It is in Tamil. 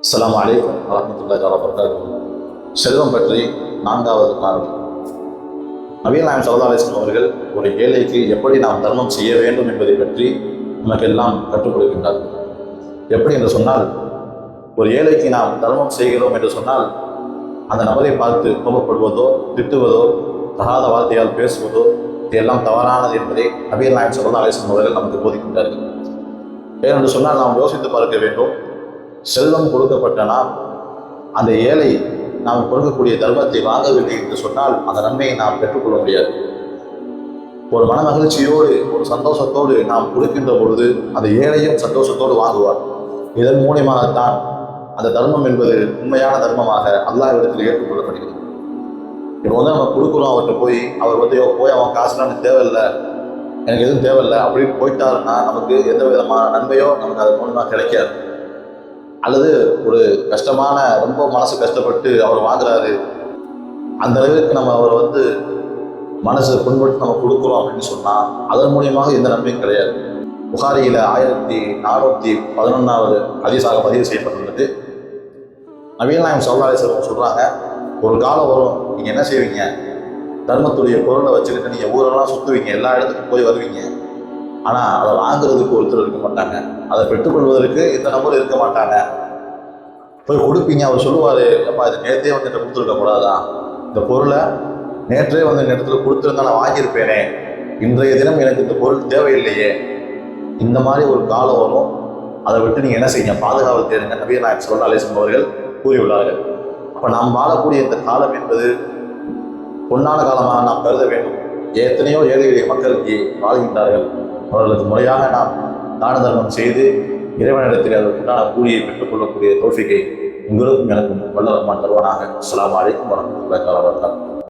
அஸ்ஸலாமு அலைக்கும் வரஹ்மத்துல்லாஹி வபரகாத்துஹு. செல்வம் பற்றி 4வது காரணி. நபிகள் நாயகம் ஸல்லல்லாஹு அலைஹி வஸல்லம் அவர்கள் ஒரு ஏழைக்கு எப்படி நாம் தர்மம் செய்ய வேண்டும் என்பதை பற்றி நமக்கெல்லாம் கற்றுக் கொடுக்கின்றார். எப்படி என்று சொன்னால், ஒரு ஏழைக்கு நாம் தர்மம் செய்கிறோம் என்று சொன்னால், அந்த நபரை பார்த்து கோபப்படுவதோ திட்டுவதோ தகாத வார்த்தையால் பேசுவதோ இதெல்லாம் தவறானது என்பதை நபிகள் நாயகம் ஸல்லல்லாஹு அலைஹி வஸல்லம் அவர்கள் நமக்கு போதிக்கின்றார்கள். ஏனென்று சொன்னால், நாம் யோசித்து பார்க்க வேண்டும். செல்வம் கொடுக்கப்பட்ட நாம் அந்த ஏழை நாம் கொடுக்கக்கூடிய தர்மத்தை வாங்கவில்லை என்று சொன்னால் அந்த நன்மையை நாம் பெற்றுக்கொள்ள முடியாது. ஒரு மனமகிழ்ச்சியோடு ஒரு சந்தோஷத்தோடு நாம் கொடுக்கின்ற பொழுது அந்த ஏழையும் சந்தோஷத்தோடு வாங்குவார். இதன் மூலியமாகத்தான் அந்த தர்மம் என்பது உண்மையான தர்மமாக அல்லாஹ்விடத்தில் ஏற்றுக்கொள்ளப்படுகிறது. இப்போ நம்ம கொடுக்குறோம், அவர்கிட்ட அவர் போய் அவன் காசுலாம் எனக்கு தேவையில்லை, எனக்கு எதுவும் தேவையில்லை அப்படின்னு போயிட்டாருன்னா நமக்கு எந்த விதமான நன்மையோ நமக்கு அது மூலமாக கிடைக்காது. அல்லது ஒரு கஷ்டமான ரொம்ப மனசு கஷ்டப்பட்டு அவர் வாங்குறாரு, அந்த அளவுக்கு நம்ம அவரை மனசு புண்பட்டு நம்ம கொடுக்குறோம் அப்படின்னு சொன்னால் அதன் மூலியமாக எந்த நன்மையும் கிடையாது. புகாரியில் 1411வது ஹதீஸாக பதிவு செய்யப்பட்டுள்ளது. நபிகள் நாயகம் ஸல்லல்லாஹு அலைஹி வஸல்லம் சொல்கிறாங்க, ஒரு காலம் வரும், நீங்கள் என்ன செய்வீங்க, தர்மத்துடைய பொருளை வச்சுக்கிட்டு நீங்கள் ஊரெல்லாம் சுற்றுவீங்க, எல்லா இடத்துக்கும் போய் வருவீங்க. ஆனால் அதை வாங்குறதுக்கு ஒருத்தர் இருக்க மாட்டாங்க, அதை பெற்றுக்கொள்வதற்கு இந்த நபர் இருக்க மாட்டாங்க. போய் கொடுப்பீங்க, அவர் சொல்லுவார், அப்பா இது நேற்றே என்கிட்ட கொடுத்துருக்க கூடாதா, இந்த பொருளை நேற்றே இந்த இடத்துல கொடுத்துருந்தா நான் வாங்கியிருப்பேனே, இன்றைய தினம் எனக்கு இந்த பொருள் தேவையில்லையே. இந்த மாதிரி ஒரு காலம் வரும். அதை விட்டு நீங்கள் என்ன செய்யுங்க, பாதுகாவல் தேடுங்க. நபிகள் நாயகம் ஸல்லல்லாஹு அலைஹி வஸல்லம் அவர்கள் கூறியுள்ளார்கள். அப்போ நாம் வாழக்கூடிய இந்த காலம் என்பது பொன்னான காலமாக நாம் கருத வேண்டும். எத்தனையோ ஏழை எளிய மக்கள் இங்கே வாழ்கின்றார்கள். அவர்களுக்கு முறையாக நாம் தான தர்மம் செய்து இறைவனிடத்தில் அதற்குண்டான கூலியை பெற்றுக்கொள்ளக்கூடிய தௌஃபீகை உங்களுக்கும் எனக்கும் வல்ல ரஹ்மான் தருவானாக. அஸ்ஸலாமு அலைக்கும் வரஹ்மத்துல்லாஹி வபரகாத்துஹு.